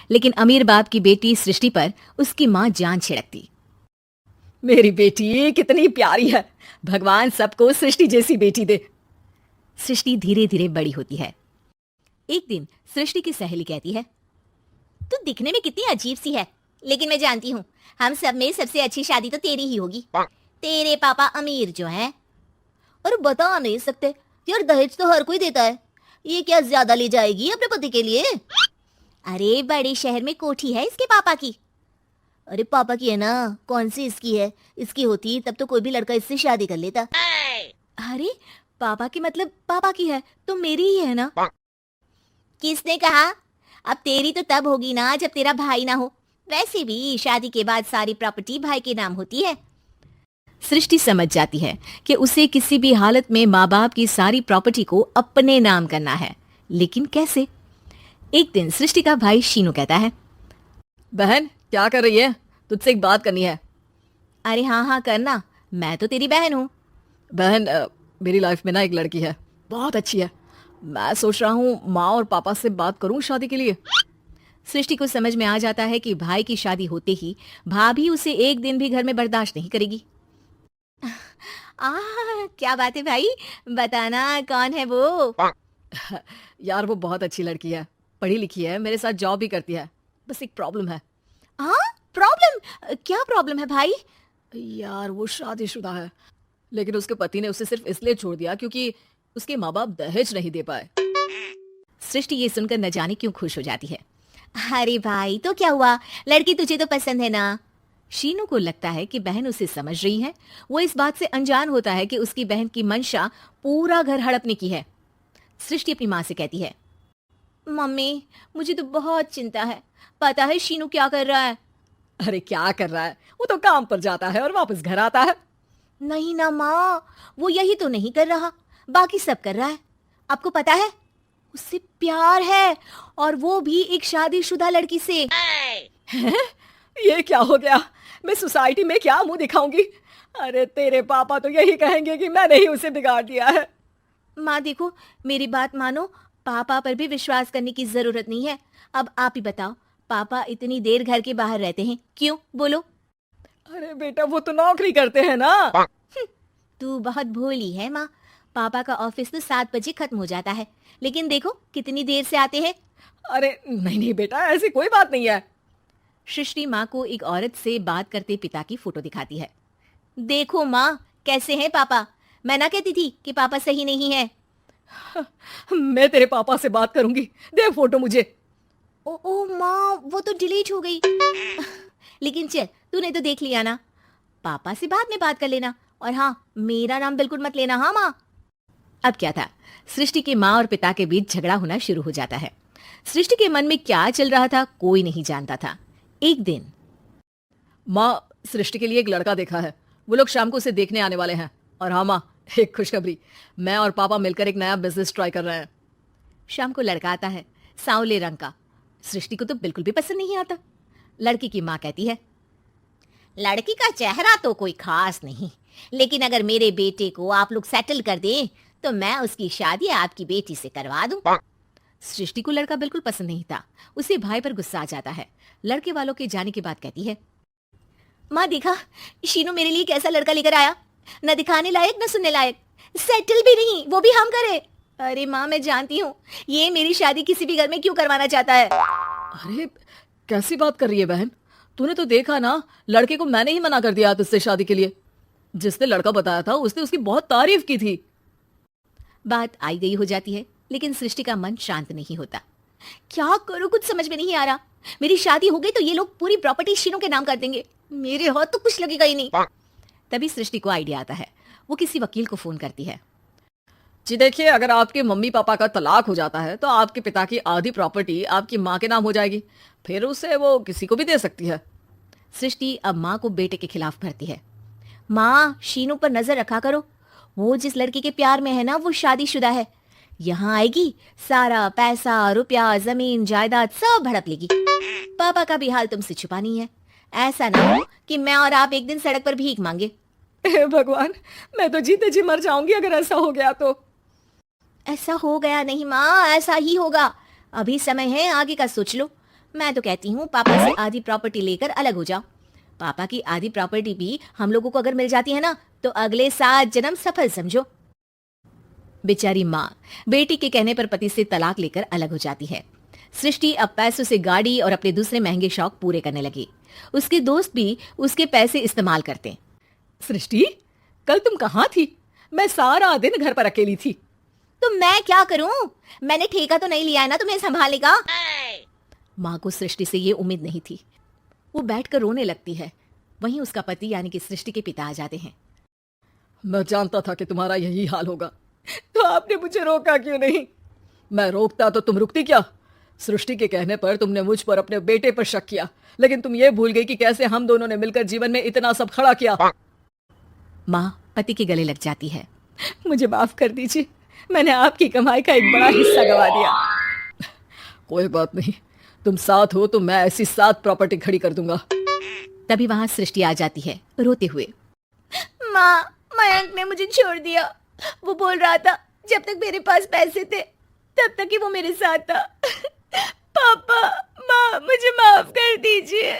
लेकिन अमीर बाप की बेटी सृष्टि पर उसकी माँ जान छिड़कती। मेरी बेटी कितनी प्यारी है, भगवान सबको सृष्टि जैसी बेटी दे। सृष्टि धीरे धीरे बड़ी होती है। एक दिन सृष्टि की सहेली कहती है, तू दिखने में कितनी अजीब सी है, लेकिन मैं जानती हूँ हम सब में सबसे अच्छी शादी तो तेरी ही होगी। तेरे पापा अमीर जो हैं। और बता नहीं सकते यार, दहेज तो हर कोई देता है, ये क्या ज्यादा ले जाएगी अपने पति के लिए? अरे बड़े शहर में कोठी है इसके पापा की। अरे पापा की है ना, कौन सी इसकी है? इसकी होती तब तो कोई भी लड़का इससे शादी कर लेता। अरे पापा की मतलब पापा की है तो मेरी ही है ना। किसने कहा? अब तेरी तो तब होगी ना जब तेरा भाई ना हो। वैसे भी शादी के बाद सारी प्रॉपर्टी भाई के नाम होती है। सृष्टि समझ जाती है कि उसे किसी भी हालत में माँ बाप की सारी प्रॉपर्टी को अपने नाम करना है, लेकिन कैसे? एक दिन सृष्टि का भाई शीनू कहता है, बहन क्या कर रही है? तुझसे एक बात करनी है। अरे हाँ हाँ करना, मैं तो तेरी बहन हूँ। बहन मेरी लाइफ में ना एक लड़की है, बहुत अच्छी है। मैं सोच रहा हूँ माँ और पापा से बात करूँ शादी के लिए। सृष्टि को समझ में आ जाता है कि भाई की शादी होते ही भाभी उसे एक दिन भी घर में बर्दाश्त नहीं करेगी। क्या बात है भाई, बताना कौन है वो? यार वो बहुत अच्छी लड़की है, पढ़ी लिखी है, मेरे साथ जॉब भी करती है। बस एक प्रॉब्लम है। प्रॉब्लम? क्या प्रॉब्लम है भाई? यार वो शादीशुदा है, लेकिन उसके पति ने उसे सिर्फ इसलिए छोड़ दिया क्योंकि उसके माँ बाप दहेज नहीं दे पाए। सृष्टि ये सुनकर न जाने क्यों खुश हो जाती है। अरे भाई तो क्या हुआ, लड़की तुझे तो पसंद है ना? शीनू को लगता है कि बहन उसे समझ रही है। वो इस बात से अनजान होता है कि उसकी बहन की मंशा पूरा घर हड़पने की है। सृष्टि अपनी माँ से कहती है, मम्मी मुझे तो बहुत चिंता है, पता है शीनू क्या कर रहा है? अरे क्या कर रहा है, वो तो काम पर जाता है और वापस घर आता है। नहीं ना माँ, वो यही तो नहीं कर रहा, बाकी सब कर रहा है। आपको पता है उससे प्यार है, और वो भी एक शादीशुदा लड़की से। ये क्या हो गया? मैं सोसाइटी में क्या मुंह दिखाऊंगी? अरे तेरे पापा तो यही कहेंगे कि मैंने ही उसे बिगाड़ दिया है। माँ देखो, मेरी बात मानो, पापा पर भी विश्वास करने की जरूरत नहीं है। अब आप ही बताओ, पापा इतनी देर घर के बाहर रहते हैं क्यों, बोलो? अरे बेटा वो तो नौकरी करते हैं ना। तू बहुत भोली है माँ, पापा का ऑफिस तो 7 बजे खत्म हो जाता है, लेकिन देखो कितनी देर से आते हैं। अरे नहीं नहीं बेटा, ऐसी कोई बात नहीं है। सृष्टि माँ को एक औरत से बात करते पिता की फोटो दिखाती है। देखो माँ कैसे हैं पापा, मैं ना कहती थी कि पापा सही नहीं है। मैं तेरे पापा से बात करूंगी, दे फोटो मुझे। ओ माँ वो तो डिलीट हो गई। लेकिन चल, तूने तो देख लिया ना, पापा से बाद में बात कर लेना, और हाँ मेरा नाम बिल्कुल मत लेना। हाँ माँ। अब क्या था, सृष्टि के माँ और पिता के बीच झगड़ा होना शुरू हो जाता है। सृष्टि के मन में क्या चल रहा था कोई नहीं जानता था। एक दिन, माँ सृष्टि के लिए एक लड़का देखा है, वो लोग शाम को उसे देखने आने वाले हैं। और हाँ माँ, एक खुशखबरी, मैं और पापा मिलकर एक नया बिजनेस ट्राई कर रहे हैं। शाम को लड़का आता है, सांवले रंग का। सृष्टि को तो बिल्कुल भी पसंद नहीं आता। लड़की की माँ कहती है, लड़की का चेहरा तो कोई खास नहीं, लेकिन अगर मेरे बेटे को आप लोग सेटल कर दें तो मैं उसकी शादी आपकी बेटी से करवा दूं। सृष्टि को लड़का बिल्कुल पसंद नहीं था। उसे भाई पर गुस्सा आ जाता है। लड़के वालों के जाने के बाद कहती है, माँ देखा शीनू मेरे लिए कैसा लड़का लेकर आया, न दिखाने लायक न सुनने लायक, सेटल भी नहीं, वो भी हम करे। अरे माँ मैं जानती हूँ ये मेरी शादी किसी भी घर में क्यों करवाना चाहता है। अरे कैसी बात कर रही है बहन, तूने तो देखा ना, लड़के को मैंने ही मना कर दिया तुझसे शादी के लिए। जिसने लड़का बताया था उसने उसकी बहुत तारीफ की थी। बात आई गई हो जाती है, लेकिन सृष्टि का मन शांत नहीं होता। क्या करूं, कुछ समझ में नहीं आ रहा। मेरी शादी हो गई तो ये लोग पूरी प्रॉपर्टी शीनू के नाम कर देंगे, मेरे हाथ तो कुछ लगेगा ही नहीं। तभी सृष्टि को आइडिया आता है। वो किसी वकील को फोन करती है। जी देखिए, अगर आपके मम्मी पापा का तलाक हो जाता है तो आपके पिता की आधी प्रॉपर्टी आपकी माँ के नाम हो जाएगी, फिर उसे वो किसी को भी दे सकती है। सृष्टि अब माँ को बेटे के खिलाफ भरती है। माँ शीनू पर नजर रखा करो, वो जिस लड़की के प्यार में है ना वो शादीशुदा है। यहाँ आएगी, सारा पैसा रुपया जमीन जायदाद सब भड़प लेगी। पापा का भी हाल तुमसे छुपा नहीं है। ऐसा ना हो कि मैं और आप एक दिन सड़क पर भीख मांगे। भगवान, मैं तो जीते जी मर जाऊंगी अगर ऐसा हो गया तो। ऐसा हो गया नहीं माँ, ऐसा ही होगा। अभी समय है, आगे का सोच लो। मैं तो कहती हूँ पापा से आधी प्रॉपर्टी लेकर अलग हो जाओ। पापा की आधी प्रॉपर्टी भी हम लोगों को अगर मिल जाती है ना तो अगले 7 जन्म सफल समझो। बेचारी माँ बेटी के कहने पर पति से तलाक लेकर अलग हो जाती है। सृष्टि अब पैसों से गाड़ी और अपने दूसरे महंगे शौक पूरे करने लगी। उसके दोस्त भी उसके पैसे इस्तेमाल करते। सृष्टि, कल तुम कहाँ थी? मैं सारा दिन घर पर अकेली थी। तो मैं क्या करूं? मैंने ठेका तो नहीं लिया है ना तुम्हें संभालने का। माँ को सृष्टि से ये उम्मीद नहीं थी। वो बैठकर रोने लगती है। वहीं उसका पति यानी कि सृष्टि के पिता आ जाते हैं। मैं जानता था कि तुम्हारा यही हाल होगा, तो आपने मुझे रोका क्यों नहीं? मैं रोकता तो तुम रुकती क्या? सृष्टि के कहने पर तुमने मुझ पर अपने बेटे पर शक किया, लेकिन तुम ये भूल गई कि कैसे हम दोनों ने मिलकर जीवन में इतना सब खड़ा किया। माँ पति के गले लग जाती है। मुझे माफ कर दीजिए, मैंने आपकी कमाई का एक बड़ा हिस्सा गवा दिया। कोई बात नहीं, तुम साथ हो तो मैं ऐसी 7 प्रॉपर्टी खड़ी कर दूंगा। तभी वहां सृष्टि आ जाती है रोते हुए। माँ, मयंक ने मुझे छोड़ दिया। वो बोल रहा था जब तक मेरे पास पैसे थे तब तक ही वो मेरे साथ था। पापा, माँ, मुझे माफ कर दीजिए।